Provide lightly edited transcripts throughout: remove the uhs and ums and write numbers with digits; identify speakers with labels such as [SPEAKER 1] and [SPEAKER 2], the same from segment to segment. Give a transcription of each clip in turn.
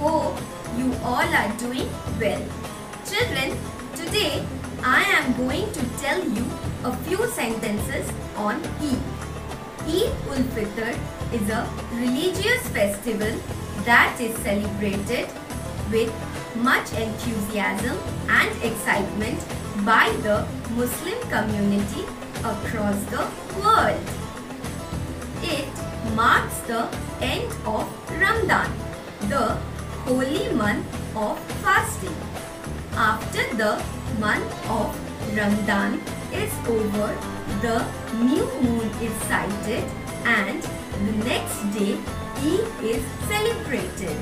[SPEAKER 1] hope you all are doing well. Children, today I am going to tell you a few sentences on Eid. Eid-ul-Fitr is a religious festival that is celebrated with much enthusiasm and excitement by the Muslim community across the world. It marks the end of Ramadan, the holy month of fasting. After the month of Ramadan is over, the new moon is sighted and the next day Eid is celebrated.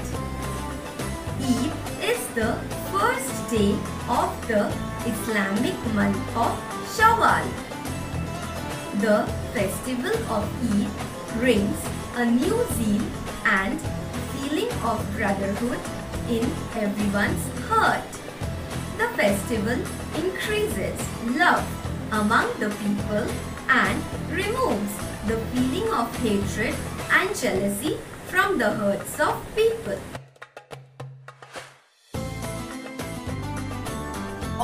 [SPEAKER 1] Eid is the first day of the Islamic month of Shawwal. The festival of Eid brings a new zeal and feeling of brotherhood in everyone's heart. The festival increases love among the people and removes the feeling of hatred and jealousy from the hearts of people.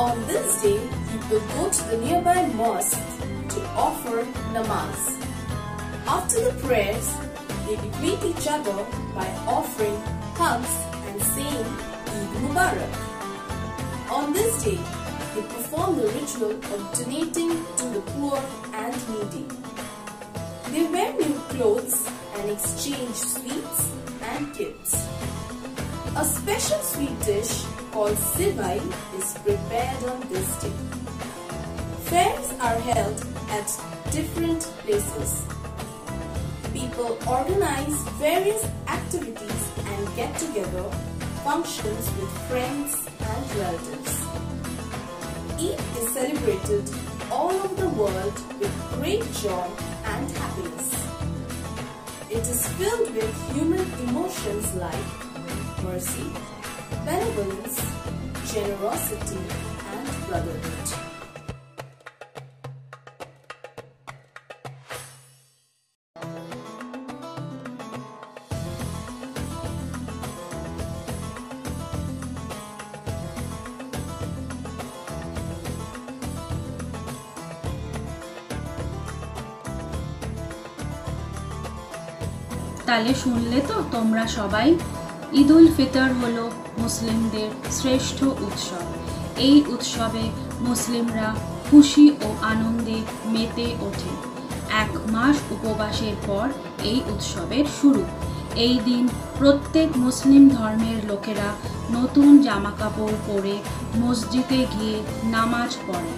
[SPEAKER 2] On this day, people go to the nearby mosque to offer namaz. After the prayers, they greet each other by offering hugs and saying Eid Mubarak. On this day, they perform the ritual of donating to the poor and needy. They wear new clothes and exchange sweets and gifts. A special sweet dish called Sivai is prepared on this day. Fairs are held at different places. People organize various activities and get-together functions with friends and relatives. Eid is celebrated all over the world with great joy and happiness. It is filled with human emotions like mercy, benevolence, generosity, and brotherhood.
[SPEAKER 3] তাহলে শুনলে তো তোমরা সবাই, ঈদুল ফিতর হলো মুসলিমদের শ্রেষ্ঠ উৎসব। এই উৎসবে মুসলিমরা খুশি ও আনন্দে মেতে ওঠে। এক মাস উপবাসের পর এই উৎসবের শুরু। এই দিন প্রত্যেক মুসলিম ধর্মের লোকেরা নতুন জামাকাপড় পরে মসজিদে গিয়ে নামাজ পড়ে,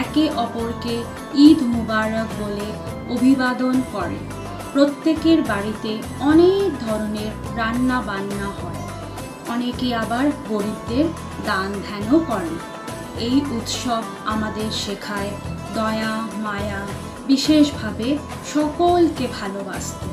[SPEAKER 3] একে অপরকে ঈদ মুবারক বলে অভিবাদন করে। প্রত্যেকের বাড়িতে অনেক ধরনের রান্না বান্না হয়, অনেকে আবার গরিবদের দান ধ্যানও করেন। এই উৎসব আমাদের শেখায় দয়া মায়া, বিশেষভাবে সকলকে ভালোবাসতে।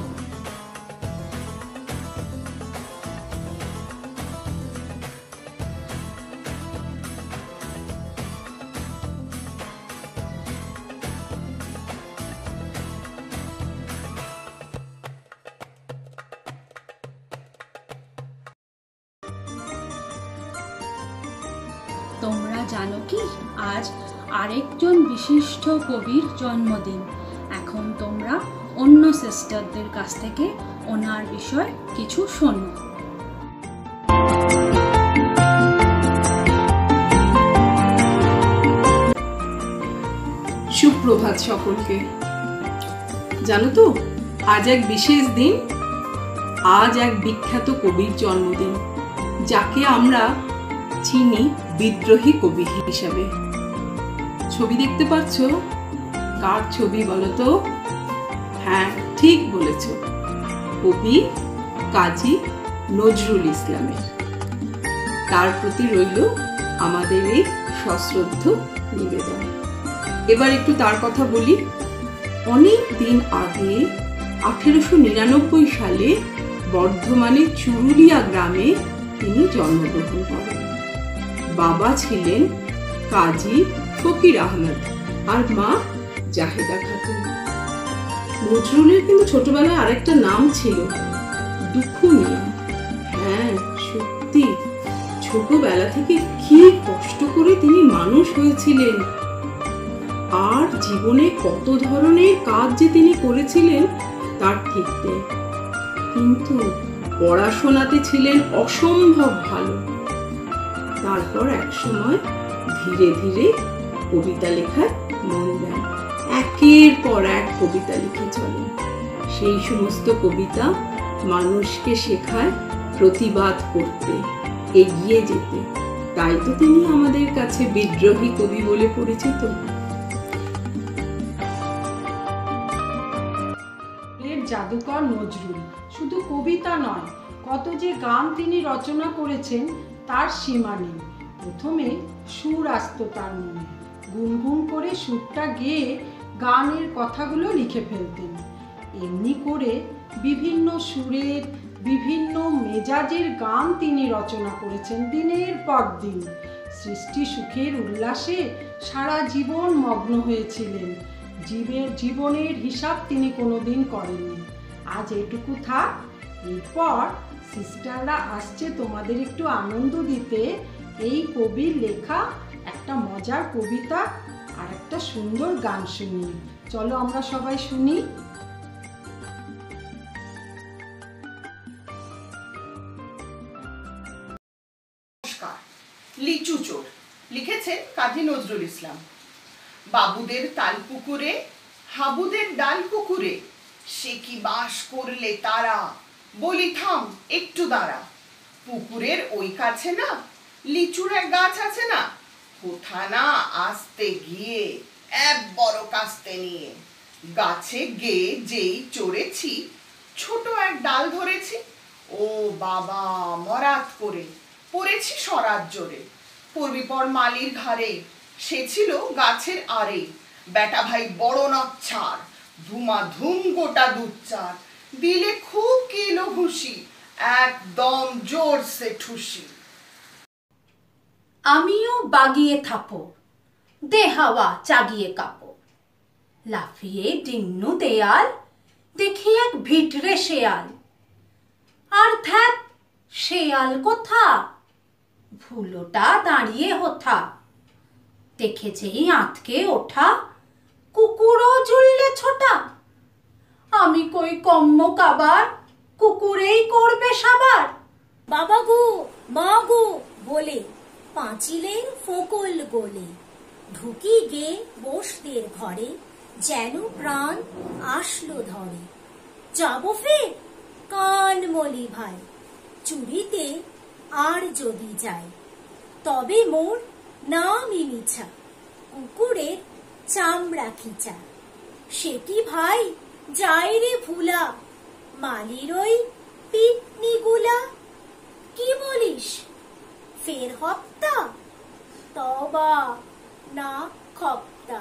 [SPEAKER 3] তোমরা জানো কি আজ আরেকজন বিশিষ্ট কবির জন্মদিন। এখন তোমরা অন্য সিস্টারদের কাছ থেকে ওনার বিষয় কিছু শোনো।
[SPEAKER 4] সুপ্রভাত সকলকে। জানো তো আজ এক বিশেষ দিন, আজ এক বিখ্যাত কবির জন্মদিন, যাকে আমরা চিনি বিদ্রোহী কবি হিসাবে। ছবি দেখতে পাচ্ছ? কার ছবি বলো তো? হ্যাঁ, ঠিক বলেছ, কবি কাজী নজরুল ইসলামের। তার প্রতি রইল আমাদের এই সশ্রদ্ধ নিবেদন। এবার একটু তার কথা বলি। অনেক দিন আগে 1899 সালে বর্ধমানের চুরুলিয়া গ্রামে তিনি জন্মগ্রহণ করেন। বাবা ছিলেন কাজী ফকির আহমেদ আর মা জাহেদা খাতুন। নজরুলের কিন্তু ছোটবেলায় আরেকটা নাম ছিল, দুঃখ মিয়া। হ্যাঁ, সত্যি ছোটবেলা থেকে কি কষ্ট করে তিনি মানুষ হয়েছিলেন, আর জীবনে কত ধরনের কাজ যে তিনি করেছিলেন তার ঠিক নেই। কিন্তু পড়াশোনাতে ছিলেন অসম্ভব ভালো। তারপর একসময় ধীরে ধীরে কবিতা লেখায় মন দেন। একের পর এক কবিতা লিখে চলেন। সেই সমস্ত কবিতা মানুষকে শেখায় প্রতিবাদ করতে, এগিয়ে যেতে। তাই তো তিনি আমাদের কাছে বিদ্রোহী কবি বলে পরিচিত।
[SPEAKER 5] জাদুকর নজরুল শুধু কবিতা নয়, কত যে গান তিনি রচনা করেছেন তার সীমা নেই। প্রথমে সুর আসতো তার মনে, গুনগুন করে সুরটা গেয়ে গানের কথাগুলো লিখে ফেলতেন। এমনি করে বিভিন্ন সুরের বিভিন্ন মেজাজের গান তিনি রচনা করেছেন দিনের পর দিন। সৃষ্টি সুখের উল্লাসে সারা জীবন মগ্ন হয়েছিলেন। জীবনের হিসাব তিনি কোনোদিন করেননি। আজ এটুকু থাক, এরপর সিস্টাররা আসছে তোমাদের একটু আনন্দ দিতে। এই কবির লেখা একটা মজার কবিতা আর একটা সুন্দর গান শুনি। চলো আমরা সবাই শুনি।
[SPEAKER 6] লিচু চোর লিখেছেন কাজী নজরুল ইসলাম। বাবুদের তাল পুকুরে, হাবুদের ডাল পুকুরে, সে কি বাস করলে তারা, বলি থাম একটু দাঁড়া। পুকুরের ওই কাছে না লিচুর এক গাছ আছে না, কোথা না আসতে গিয়ে এক বড় কাস্তে নিয়ে। গাছে গিয়ে যেই চড়েছি, ছোট এক ডাল ধরেছি, ও বাবা মরাত করে পড়েছি সরাত জোরে। পড়বি পর মালির ঘাড়ে, সে ছিল গাছের আড়ে। বেটা ভাই বড় নচ্ছার, ধুমা ধুম গোটা দুচ্চার, দিলে খুব কিলো ঘুষি, একদম জোরসে ঠুসি।
[SPEAKER 7] আমিও বাগিয়ে থাপো, দে হাওয়া চাগিয়ে কাপো। লাফিয়ে ডিন্নু দেয়াল, দেখি এক ভিটরে শেয়াল। আর ধ্যাত, শেয়াল কোথা, ভুলোটা দাঁড়িয়ে হোথা। দেখেছেই আঁতকে ওঠা, কুকুরও ঝুললে ছোটা। আমি কই কম্ম কাবার, কুকুরেই করবে সাবার।
[SPEAKER 8] বাবা গো মা গো বলে পাঁচিলের ফোকল গোলে, ঢুকি গে বসদের ঘরে, যেন প্রাণ আসলো ধরে। যাবো ফের কান মলি ভাই, চুরিতে আর যদি যাই, তবে মোর নামই মিছা, কুকুরের চামড়া খিচা। সে কি ভাই যাই রে ভুলা, মালির ওই পিটনি গুলা। কি বলিস ফের হপ্তা, তবা না খপ্তা।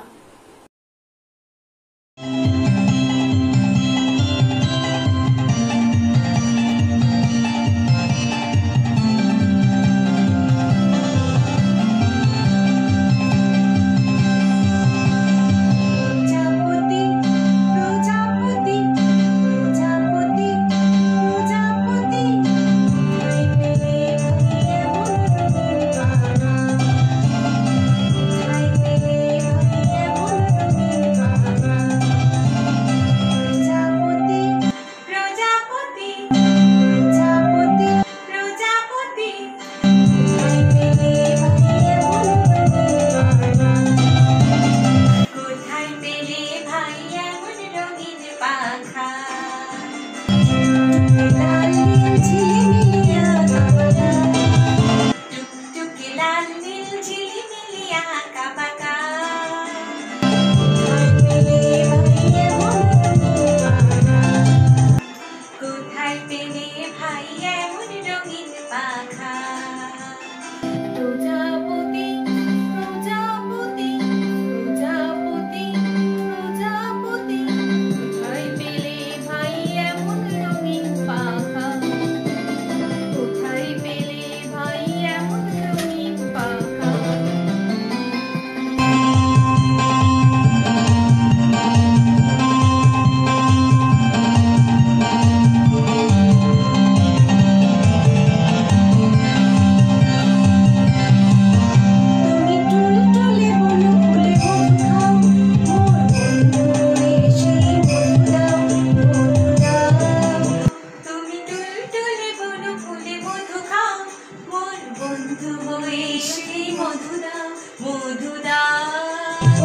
[SPEAKER 9] বন্ধু হয়ে এসে মধুদা মধুদা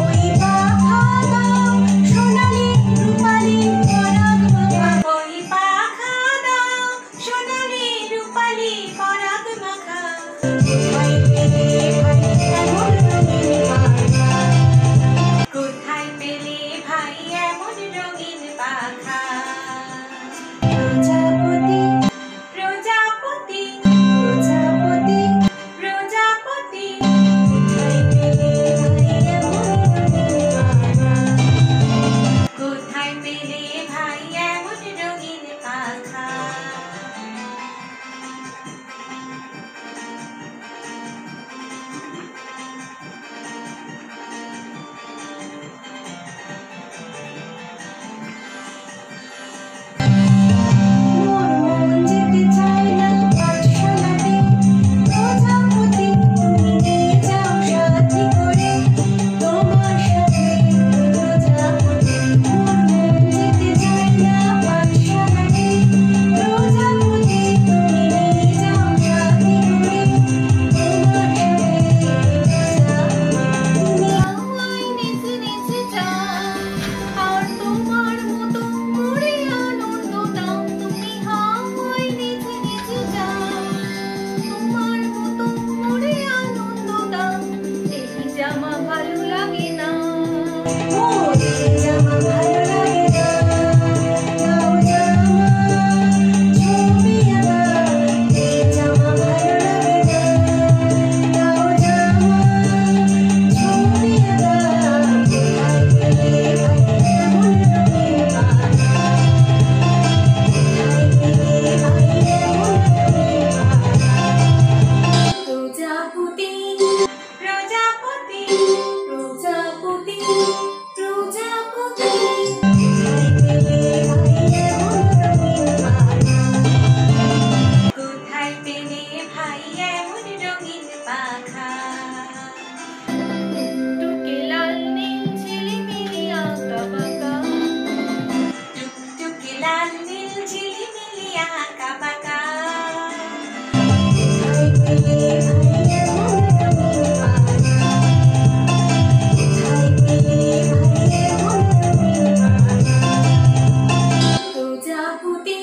[SPEAKER 9] ওই পাখা দাও সোনালি রূপালি পরাগ মাখা ওই পাখা দাও সোনালি রূপালি পরাগ মাখা কোথায় পেলে ভাই এমন রঙিন পাখা কোথায় পেলে ভাই এমন রঙিন পাখা প্রজাপতি প্রজাপতি প্রজাপতি প্রজাপতি কোথায় পেলে ভাই এমন রঙিন পাখা মোর মন যেতে চায় না পাঠশালাতে প্রজাপতি তুমি নিয়ে যাও সাথী করে তোমার সাথে প্রজাপতি মোর মন যেতে চায় না পাঠশালাতে প্রজাপতি তুমি নিয়ে যাও সাথী করে তোমার সাথে তুমি আমায় নিচে নিচে যাও আর তোমার মতো করে আনন্দ দাও তুমি আমায় নিচে নিচে যাও তোমার মতো করে আনন্দ দাও এই জামা ভালো লাগে না মোর এই জামা ভালো লাগে না দাও জামা ছবি আঁকা এই জামা ভালো লাগে না দাও জামা ছবি আঁকা কোথায় পেলে ভাই এমন রঙিন পাখা কোথায় পেলে ভাই এমন রঙিন পাখা প্রজাপতি প্রজাপতি প্রজাপতি প্রজাপতি কোথায় পেলে ভাই এমন রঙিন পাখা কোথায় পেলে ভাই এমন রঙিন পাখা টুকটুকে লাল নীল ঝিলিমিলি আঁকা বাঁকা টুকটুকে লাল নীল ঝিলিমিলি আঁকা বাঁকা কোথায় পেলে ভাই এমন রঙিন পাখা কোথায় পেলে ভাই এমন রঙিন পাখা প্রজাপতি